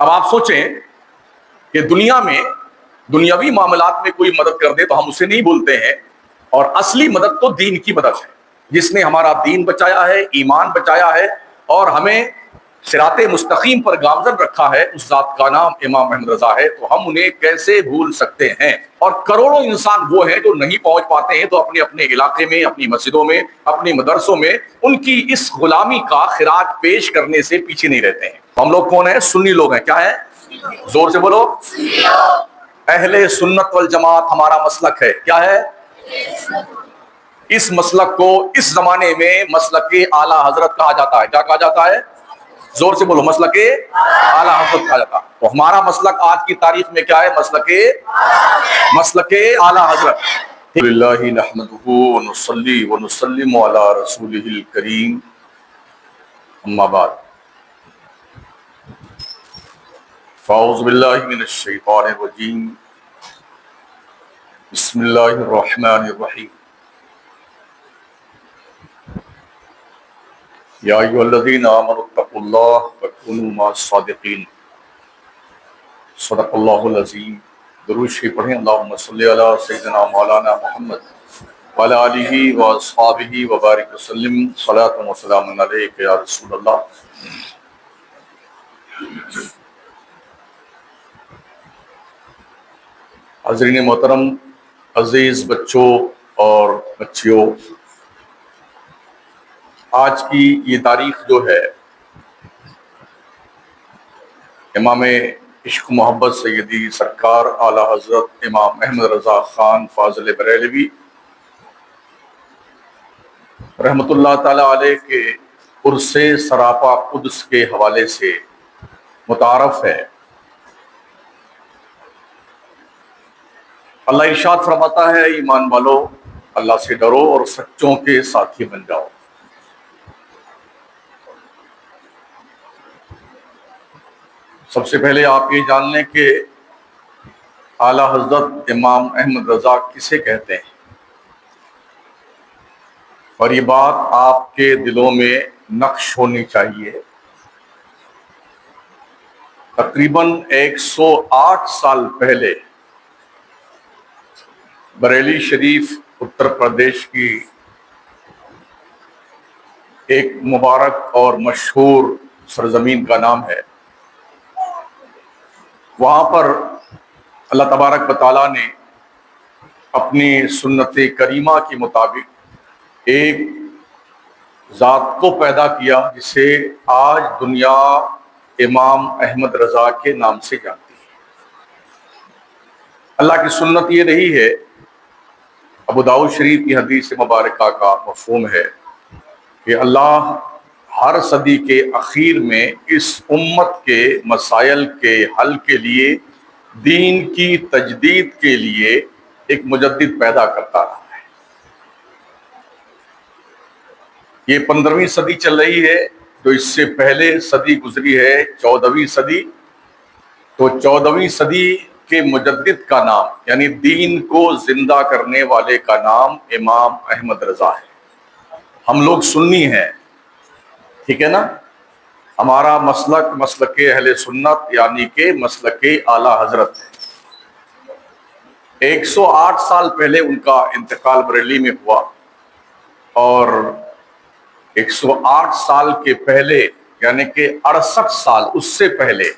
اب آپ سوچیں کہ دنیا میں دنیاوی معاملات میں کوئی مدد کر دے تو ہم اسے نہیں بولتے ہیں، اور اصلی مدد تو دین کی مدد ہے، جس نے ہمارا دین بچایا ہے، ایمان بچایا ہے، اور ہمیں صراط مستقیم پر گامزن رکھا ہے، اس ذات کا نام امام احمد رضا ہے، تو ہم انہیں کیسے بھول سکتے ہیں؟ اور کروڑوں انسان وہ ہیں جو نہیں پہنچ پاتے ہیں، تو اپنے اپنے علاقے میں، اپنی مسجدوں میں، اپنی مدرسوں میں ان کی اس غلامی کا خراج پیش کرنے سے پیچھے نہیں رہتے ہیں۔ ہم لوگ کون ہیں؟ سنی لوگ ہیں۔ کیا ہے؟ زور سے بولو۔ اہل سنت والجماعت ہمارا مسلک ہے۔ کیا ہے؟ اس مسلک کو اس زمانے میں مسلک اعلیٰ حضرت کہا جاتا ہے۔ کیا کہا جاتا ہے؟ زور سے بولو۔ مسلک اعلیٰ حضرت کہا جاتا ہے۔ تو ہمارا مسلک آج کی تاریخ میں کیا ہے؟ مسلک اعلیٰ حضرت۔ للہ نحمدہ ونصلی ونسلم علی رسولہ الکریم، اما بعد، فاعوذ باللہ من الشیطان الرجیم، بسم اللہ الرحمن الرحیم۔ یا ایھا الذین آمنوا اتقوا اللہ وکونوا مع الصادقین۔ صدق اللہ العظیم۔ درود شریف پڑھیں۔ اللہم صلی علی سیدنا مولانا محمد وعلی آلہ واصحابہ وبارک وسلم، صلاۃ و سلام علیک یا رسول اللہ۔ حاضرین محترم، عزیز بچوں اور بچیوں، آج کی یہ تاریخ جو ہے امام عشق محبت سیدی سرکار اعلیٰ حضرت امام احمد رضا خان فاضل بریلوی رحمۃ اللہ تعالی علیہ کے عرس سراپا قدس کے حوالے سے متعارف ہے۔ اللہ ارشاد فرماتا ہے، ایمان والو اللہ سے ڈرو اور سچوں کے ساتھی بن جاؤ۔ سب سے پہلے آپ یہ جان لیں کہ اعلیٰ حضرت امام احمد رضا کسے کہتے ہیں، اور یہ بات آپ کے دلوں میں نقش ہونی چاہیے۔ تقریباً 108 سال پہلے بریلی شریف اتر پردیش کی ایک مبارک اور مشہور سرزمین کا نام ہے، وہاں پر اللہ تبارک و تعالیٰ نے اپنی سنت کریمہ کے مطابق ایک ذات کو پیدا کیا جسے آج دنیا امام احمد رضا کے نام سے جانتی ہے۔ اللہ کی سنت یہ رہی ہے، ابو داؤد شریف کی حدیث مبارکہ کا مفہوم ہے کہ اللہ ہر صدی کے اخیر میں اس امت کے مسائل کے حل کے لیے، دین کی تجدید کے لیے ایک مجدد پیدا کرتا رہا ہے۔ یہ 15ویں صدی چل رہی ہے، جو اس سے پہلے صدی گزری ہے 14ویں صدی، تو 14ویں صدی کے مجدد کا نام، یعنی دین کو زندہ کرنے والے کا نام امام احمد رضا ہے۔ ہم لوگ سنی ہیں، ٹھیک ہے نا؟ ہمارا مسلک اہل سنت یعنی کہ مسلک اعلیٰ حضرت ہے۔ 108 سال پہلے ان کا انتقال بریلی میں ہوا، اور 108 سال کے پہلے یعنی کہ 68 سال اس سے پہلے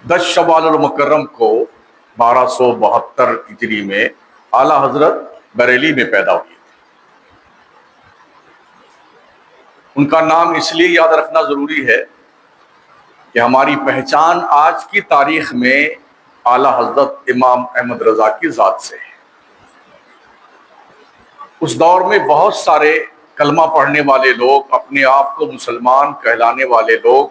10 شوال المکرم کو 1272 ہجری میں اعلیٰ حضرت بریلی میں پیدا ہوئی۔ ان کا نام اس لیے یاد رکھنا ضروری ہے کہ ہماری پہچان آج کی تاریخ میں اعلیٰ حضرت امام احمد رضا کی ذات سے ہے۔ اس دور میں بہت سارے کلمہ پڑھنے والے لوگ، اپنے آپ کو مسلمان کہلانے والے لوگ،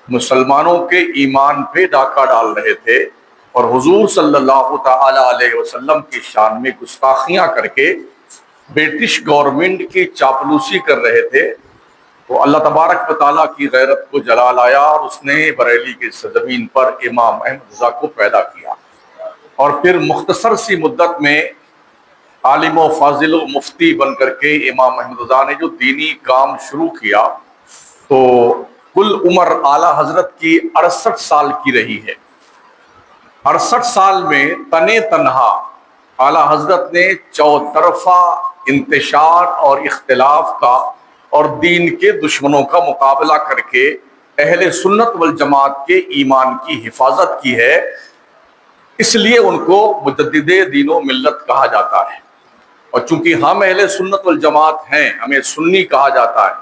مسلمانوں کے ایمان پہ ڈاکہ ڈال رہے تھے، اور حضور صلی اللہ تعالی علیہ وسلم کی شان میں گستاخیاں کر کے برٹش گورنمنٹ کی چاپلوسی کر رہے تھے۔ تو اللہ تبارک و تعالیٰ کی غیرت کو جلال آیا، اور اس نے بریلی کی سرزمین پر امام احمد رضا کو پیدا کیا، اور پھر مختصر سی مدت میں عالم و فاضل و مفتی بن کر کے امام احمد رضا نے جو دینی کام شروع کیا، تو کل عمر اعلیٰ حضرت کی 68 سال کی رہی ہے۔ 68 سال میں تنے تنہا اعلیٰ حضرت نے چوطرفہ انتشار اور اختلاف کا اور دین کے دشمنوں کا مقابلہ کر کے اہل سنت والجماعت کے ایمان کی حفاظت کی ہے، اس لیے ان کو مجدد دین و ملت کہا جاتا ہے۔ اور چونکہ ہم اہل سنت والجماعت ہیں، ہمیں سنی کہا جاتا ہے۔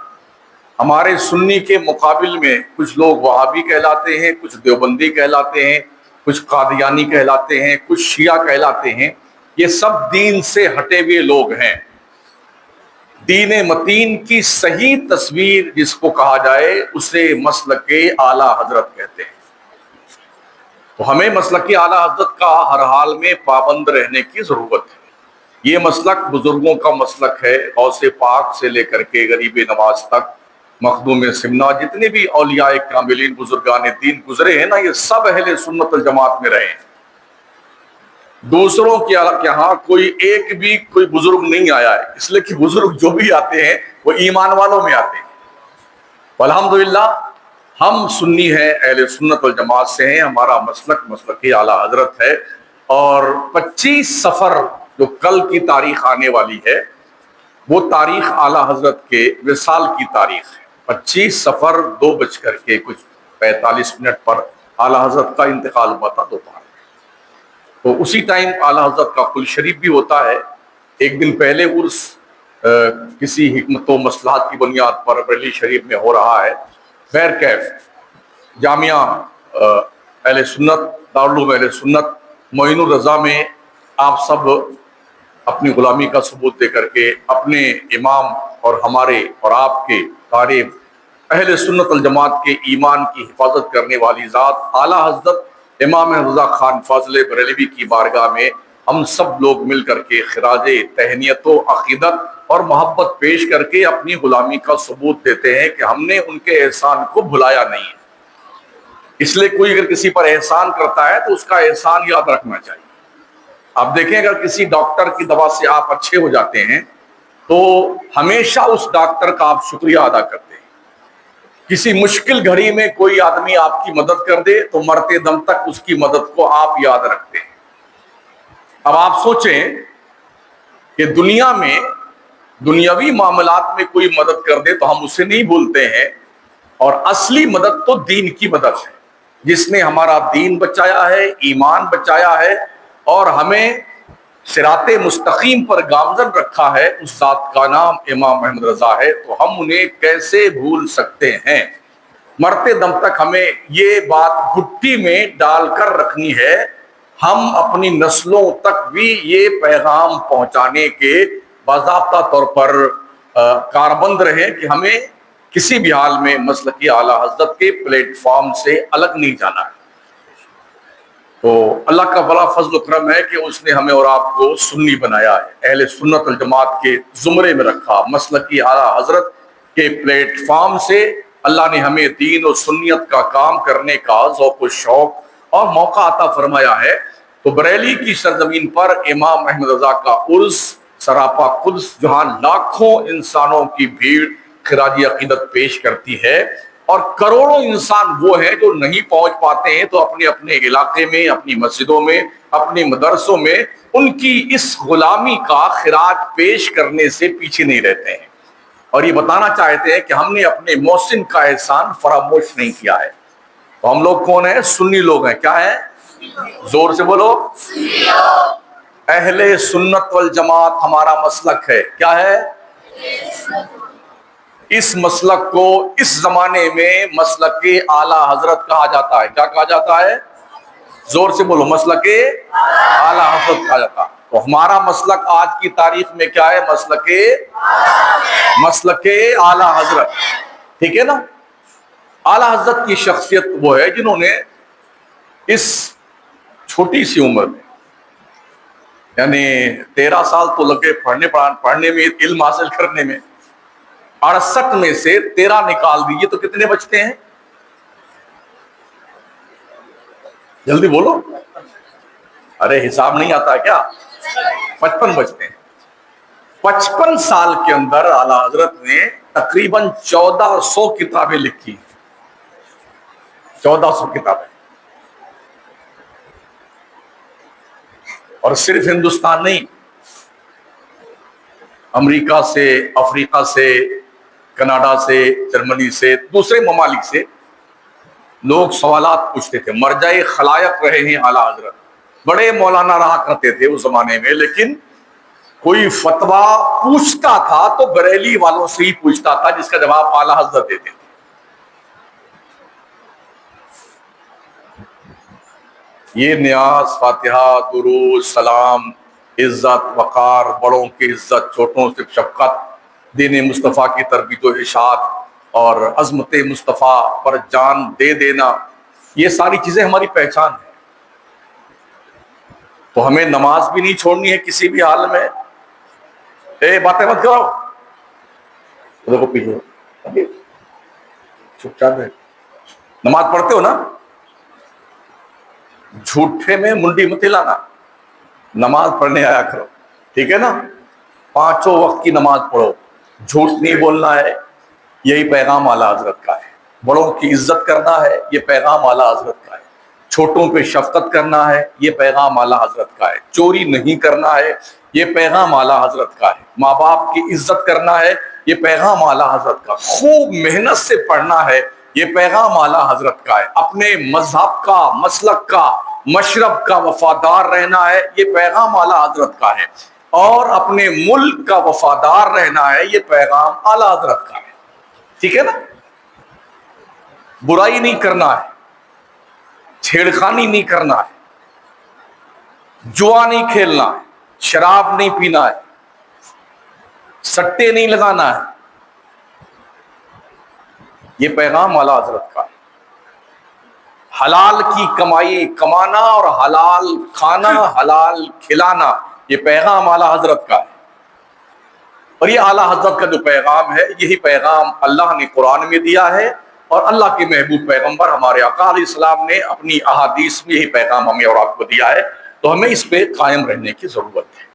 ہمارے سنی کے مقابل میں کچھ لوگ وہابی کہلاتے ہیں، کچھ دیوبندی کہلاتے ہیں، کچھ قادیانی کہلاتے ہیں، کچھ شیعہ کہلاتے ہیں۔ یہ سب دین سے ہٹے ہوئے لوگ ہیں۔ دین متین کی صحیح تصویر جس کو کہا جائے اسے مسلک اعلیٰ حضرت کہتے ہیں۔ تو ہمیں مسلک اعلیٰ حضرت کا ہر حال میں پابند رہنے کی ضرورت ہے۔ یہ مسلک بزرگوں کا مسلک ہے، غوث پاک سے لے کر کے غریب نواز تک، مخدوم سمنا، جتنے بھی اولیاء کاملین بزرگان دین گزرے ہیں نا، یہ سب اہل سنت والجماعت میں رہے ہیں۔ دوسروں کے یہاں کوئی بزرگ نہیں آیا ہے، اس لیے کہ بزرگ جو بھی آتے ہیں وہ ایمان والوں میں آتے ہیں۔ الحمدللہ ہم سنی ہیں، اہل سنت والجماعت سے ہیں، ہمارا مسلک اعلیٰ حضرت ہے۔ اور 25 صفر جو کل کی تاریخ آنے والی ہے، وہ تاریخ اعلیٰ حضرت کے وصال کی تاریخ ہے۔ 25 صفر 2:45 پر اعلیٰ حضرت کا انتقال ہوا تھا دوپہر۔ تو اسی ٹائم اعلیٰ حضرت کا کل شریف بھی ہوتا ہے۔ ایک دن پہلے عرس کسی حکمت و مصلحت کی بنیاد پر بریلی شریف میں ہو رہا ہے۔ خیر کیف جامعہ اہل سنت، دارالعلوم اہل سنت معین الرضا میں آپ سب اپنی غلامی کا ثبوت دے کر کے اپنے امام اور ہمارے اور آپ کے سارے اہل سنت والجماعت کے ایمان کی حفاظت کرنے والی ذات اعلیٰ حضرت امام رضا خان فاضل بریلوی کی بارگاہ میں ہم سب لوگ مل کر کے خراج تہنیت و عقیدت اور محبت پیش کر کے اپنی غلامی کا ثبوت دیتے ہیں کہ ہم نے ان کے احسان کو بھلایا نہیں ہے۔ اس لیے کوئی اگر کسی پر احسان کرتا ہے تو اس کا احسان یاد رکھنا چاہیے۔ آپ دیکھیں اگر کسی ڈاکٹر کی دوا سے آپ اچھے ہو جاتے ہیں تو ہمیشہ اس ڈاکٹر کا آپ شکریہ ادا کرتے ہیں۔ کسی مشکل گھڑی میں کوئی آدمی آپ کی مدد کر دے تو مرتے دم تک اس کی مدد کو آپ یاد رکھتے ہیں۔ اب آپ سوچیں کہ دنیا میں دنیاوی معاملات میں کوئی مدد کر دے تو ہم اسے نہیں بھولتے ہیں، اور اصلی مدد تو دین کی مدد ہے، جس نے ہمارا دین بچایا ہے، ایمان بچایا ہے اور ہمیں صراط مستقیم پر گامزن رکھا ہے۔ اس ذات کا نام امام محمد رضا ہے، تو ہم انہیں کیسے بھول سکتے ہیں؟ مرتے دم تک ہمیں یہ بات گھٹی میں ڈال کر رکھنی ہے۔ ہم اپنی نسلوں تک بھی یہ پیغام پہنچانے کے باضابطہ طور پر کاربند رہیں کہ ہمیں کسی بھی حال میں مسلک اعلیٰ حضرت کے پلیٹ فارم سے الگ نہیں جانا ہے۔ تو اللہ کا بڑا فضل و کرم ہے کہ اس نے ہمیں اور آپ کو سنی بنایا ہے، اہل سنت والجماعت کے زمرے میں رکھا۔ مسلک اعلیٰ حضرت کے پلیٹ فارم سے اللہ نے ہمیں دین و سنیت کا کام کرنے کا ذوق و شوق اور موقع عطا فرمایا ہے۔ تو بریلی کی سرزمین پر امام احمد رضا کا عرس سراپا قدس، جہاں لاکھوں انسانوں کی بھیڑ خراج عقیدت پیش کرتی ہے، اور کروڑوں انسان وہ ہیں جو نہیں پہنچ پاتے ہیں تو اپنے اپنے علاقے میں، اپنی مسجدوں میں، اپنے مدرسوں میں ان کی اس غلامی کا خراج پیش کرنے سے پیچھے نہیں رہتے ہیں، اور یہ بتانا چاہتے ہیں کہ ہم نے اپنے محسن کا احسان فراموش نہیں کیا ہے۔ تو ہم لوگ کون ہیں؟ سنی لوگ ہیں۔ کیا ہے؟ زور سے بولو۔ اہل سنت والجماعت ہمارا مسلک ہے۔ کیا ہے؟ اس مسلک کو اس زمانے میں مسلک اعلیٰ حضرت کہا جاتا ہے۔ کیا کہا جاتا ہے؟ زور سے بولو۔ مسلک اعلیٰ حضرت کہا جاتا ہے۔ تو ہمارا مسلک آج کی تاریخ میں کیا ہے؟ مسلک اعلیٰ حضرت، ٹھیک ہے نا؟ اعلیٰ حضرت کی شخصیت وہ ہے جنہوں نے اس چھوٹی سی عمر میں، یعنی 13 سال تو لگے پڑھنے میں، علم حاصل کرنے میں، 68 میں سے 13 نکال دیجیے تو کتنے بچتے ہیں؟ جلدی بولو۔ ارے حساب نہیں آتا کیا؟ 55 بچتے ہیں۔ 55 سال کے اندر اعلیٰ حضرت نے تقریباً 1400 کتابیں لکھی، 1400 کتابیں. اور صرف ہندوستان نہیں، امریکہ سے، افریقہ سے، کینیڈا سے، جرمنی سے، دوسرے ممالک سے لوگ سوالات پوچھتے تھے. مرجع خلائق رہے ہیں اعلیٰ حضرت، بڑے مولانا رہا کرتے تھے اس زمانے میں، لیکن کوئی فتویٰ پوچھتا تھا تو بریلی والوں سے ہی پوچھتا تھا، جس کا جواب اعلیٰ حضرت دیتے تھے. یہ نیاز، فاتحہ، درود، سلام، عزت، وقار، بڑوں کی عزت، چھوٹوں سے شفقت، دین مصطفیٰ کی تربیت و اشاعت اور عظمت مصطفیٰ پر جان دے دینا، یہ ساری چیزیں ہماری پہچان ہے. تو ہمیں نماز بھی نہیں چھوڑنی ہے کسی بھی حال میں. باتیں مت کرو، دیکھو پیچھے چپ چاپ ہے. نماز پڑھتے ہو نا، جھوٹے میں منڈی مت لانا، نماز پڑھنے آیا کرو، ٹھیک ہے نا. 5 وقت کی نماز پڑھو، جھوٹ نہیں بولنا ہے، یہی پیغام اعلیٰ حضرت کا ہے. بڑوں کی عزت کرنا ہے، یہ پیغام اعلیٰ حضرت کا ہے. چھوٹوں پہ شفقت کرنا ہے، یہ پیغام اعلیٰ حضرت کا ہے. چوری نہیں کرنا ہے، یہ پیغام اعلیٰ حضرت کا ہے. ماں باپ کی عزت کرنا ہے، یہ پیغام اعلیٰ حضرت کا. خوب محنت سے پڑھنا ہے، یہ پیغام اعلیٰ حضرت کا ہے. اپنے مذہب کا، مسلک کا، مشرب کا وفادار رہنا ہے، یہ پیغام اعلیٰ حضرت کا ہے. اور اپنے ملک کا وفادار رہنا ہے، یہ پیغام اعلیٰ حضرت کا ہے. ٹھیک ہے نا. برائی نہیں کرنا ہے، چھیڑخانی نہیں کرنا ہے، جوا نہیں کھیلنا ہے، شراب نہیں پینا ہے، سٹے نہیں لگانا ہے، یہ پیغام اعلیٰ حضرت کا ہے. حلال کی کمائی کمانا اور حلال کھانا، حلال کھلانا، یہ پیغام اعلیٰ حضرت کا ہے. اور یہ اعلیٰ حضرت کا جو پیغام ہے، یہی پیغام اللہ نے قرآن میں دیا ہے، اور اللہ کے محبوب پیغمبر ہمارے آقا علیہ السلام نے اپنی احادیث میں یہی پیغام ہمیں اور آپ کو دیا ہے. تو ہمیں اس پہ قائم رہنے کی ضرورت ہے.